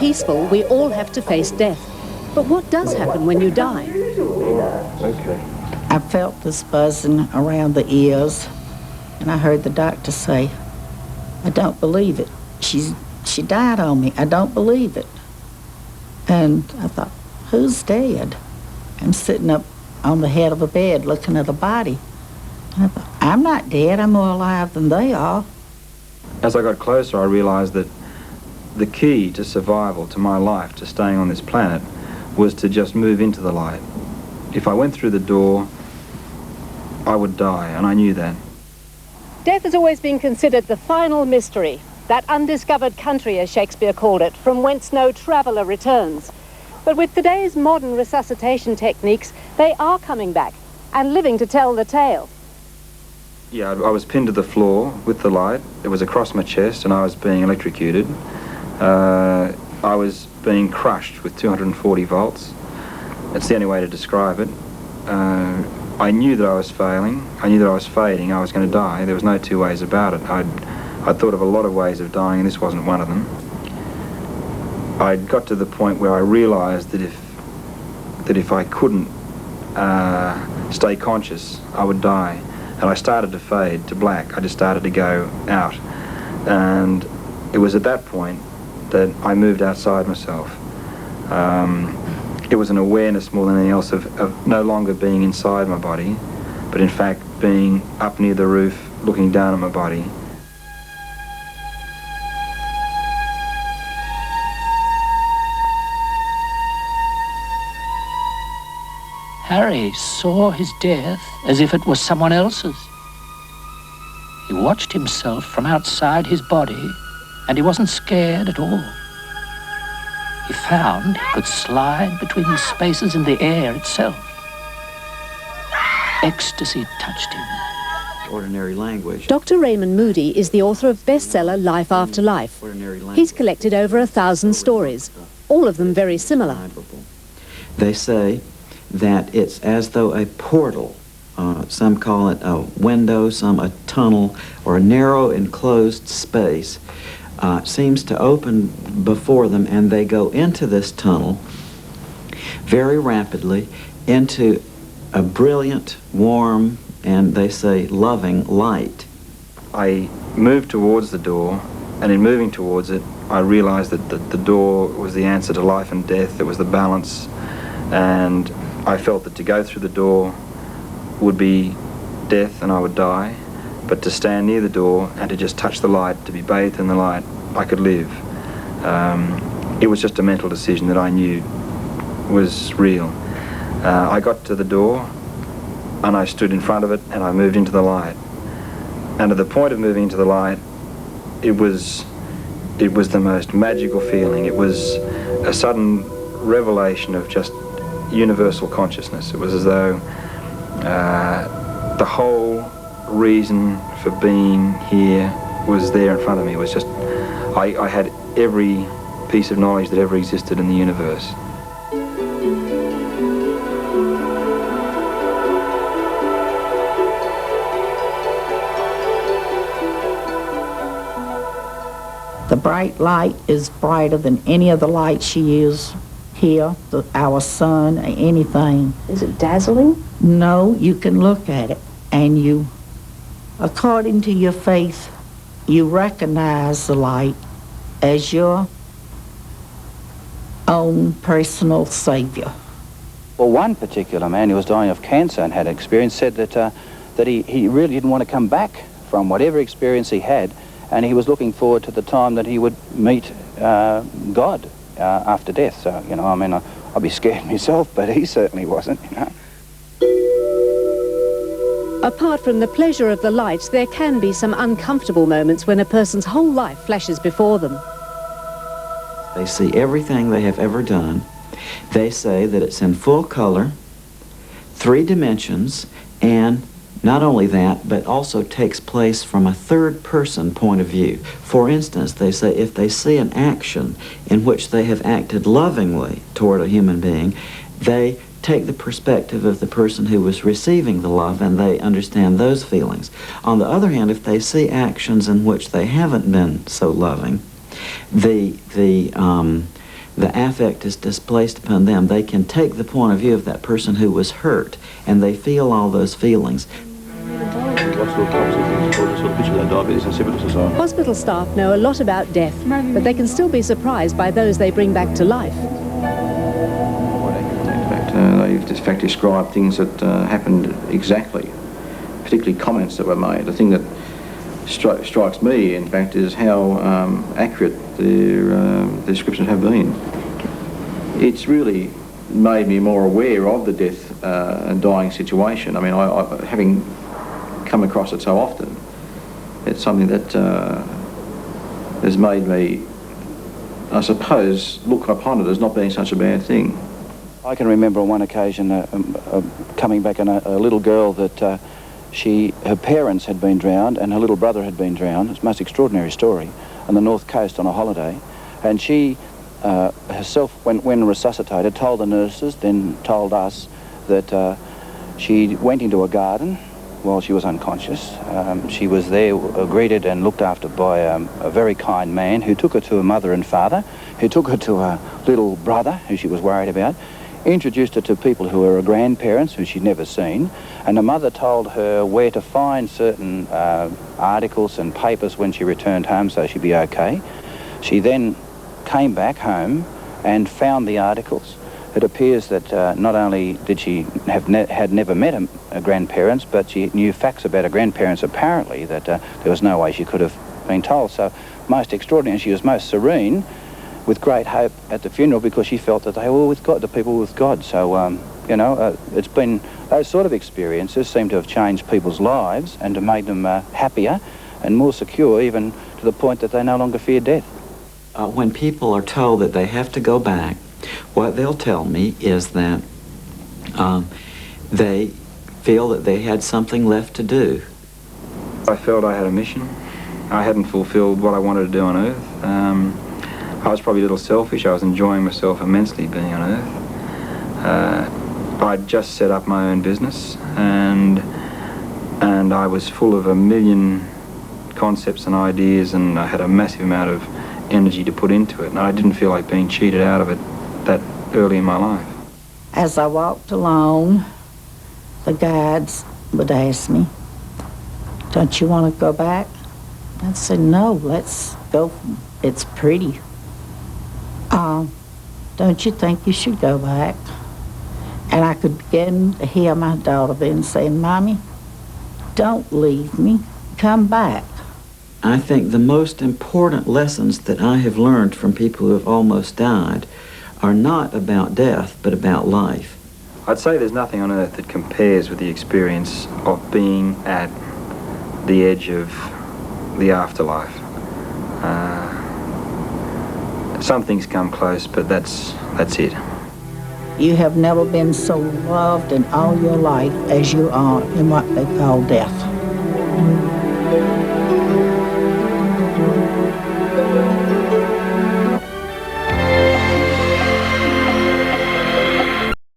peaceful, we all have to face death. But what does happen when you die? Okay. I felt this buzzing around the ears, and I heard the doctor say, "I don't believe it. She died on me. I don't believe it." And I thought, who's dead? I'm sitting up on the head of a bed looking at a body. And I thought, I'm not dead. I'm more alive than they are. As I got closer, I realized that the key to survival, to my life, to staying on this planet, was to just move into the light. If I went through the door, I would die, and I knew that. Death has always been considered the final mystery, that undiscovered country, as Shakespeare called it, from whence no traveller returns. But with today's modern resuscitation techniques, they are coming back and living to tell the tale. Yeah, I was pinned to the floor with the light. It was across my chest, and I was being electrocuted. I was being crushed with 240 volts. That's the only way to describe it. I knew that I was failing. I knew that I was fading. I was going to die. There was no two ways about it. I'd thought of a lot of ways of dying, and this wasn't one of them. I'd got to the point where I realized that if I couldn't stay conscious, I would die. And I started to fade to black. I just started to go out. And it was at that point that I moved outside myself. It was an awareness more than anything else of no longer being inside my body, but in fact being up near the roof, looking down at my body. Harry saw his death as if it was someone else's. He watched himself from outside his body, and he wasn't scared at all. He found he could slide between the spaces in the air itself. Ecstasy touched him. Ordinary language. Dr. Raymond Moody is the author of bestseller Life After Life. He's collected over 1,000 stories, all of them very similar. They say that it's as though a portal, some call it a window, some a tunnel, or a narrow enclosed space, seems to open before them, and they go into this tunnel very rapidly into a brilliant, warm, and they say loving light. I moved towards the door, and in moving towards it, I realized that the door was the answer to life and death. It was the balance, and I felt that to go through the door would be death and I would die, but to stand near the door and to just touch the light, to be bathed in the light, I could live. It was just a mental decision that I knew was real. I got to the door and I stood in front of it and I moved into the light. And at the point of moving into the light, it was the most magical feeling. It was a sudden revelation of just universal consciousness. It was as though the whole reason for being here was there in front of me. It was just, I had every piece of knowledge that ever existed in the universe. The bright light is brighter than any of the lights you use here, our sun, anything. Is it dazzling? No, you can look at it, and you, according to your faith, you recognize the light as your own personal savior. Well, one particular man who was dying of cancer and had experience said that he really didn't want to come back from whatever experience he had, and he was looking forward to the time that he would meet God after death. So, you know, I mean, I'd be scared myself, but he certainly wasn't, you know. Apart from the pleasure of the light, there can be some uncomfortable moments when a person's whole life flashes before them. They see everything they have ever done. They say that it's in full color, 3 dimensions, and not only that, but also takes place from a third-person point of view. For instance, they say if they see an action in which they have acted lovingly toward a human being, they take the perspective of the person who was receiving the love, and they understand those feelings. On the other hand, if they see actions in which they haven't been so loving, the the affect is displaced upon them. They can take the point of view of that person who was hurt, and they feel all those feelings. Hospital staff know a lot about death, but they can still be surprised by those they bring back to life. They've in fact described things that happened exactly, particularly comments that were made. The thing that strikes me, in fact, is how accurate their descriptions have been. It's really made me more aware of the death and dying situation. I mean, I having come across it so often, it's something that has made me, I suppose, look upon it as not being such a bad thing. I can remember on one occasion coming back and a little girl that her parents had been drowned and her little brother had been drowned. It's a most extraordinary story, on the North Coast on a holiday. And she herself, when resuscitated, told the nurses, then told us that she went into a garden while she was unconscious. She was there greeted and looked after by a very kind man who took her to her mother and father, who took her to her little brother, who she was worried about, introduced her to people who were her grandparents, who she'd never seen, and the mother told her where to find certain articles and papers when she returned home so she'd be okay. She then came back home and found the articles. It appears that not only did she had never met her grandparents, but she knew facts about her grandparents apparently that there was no way she could have been told. So most extraordinary, and she was most serene, with great hope at the funeral, because she felt that they were with God, the people were with God. So, you know, it's been, those sort of experiences seem to have changed people's lives and to make them happier and more secure, even to the point that they no longer fear death. When people are told that they have to go back, what they'll tell me is that they feel that they had something left to do. I felt I had a mission. I hadn't fulfilled what I wanted to do on Earth. I was probably a little selfish. I was enjoying myself immensely being on Earth. I'd just set up my own business, and I was full of a million concepts and ideas, and I had a massive amount of energy to put into it, and I didn't feel like being cheated out of it that early in my life. As I walked along, the guides would ask me, "Don't you want to go back?" I'd say, "No, let's go. It's pretty." "Don't you think you should go back?" And I could begin to hear my daughter then saying, "Mommy, don't leave me. Come back." I think the most important lessons that I have learned from people who have almost died are not about death, but about life. I'd say there's nothing on Earth that compares with the experience of being at the edge of the afterlife. Some things come close, but that's it. You have never been so loved in all your life as you are in what they call death.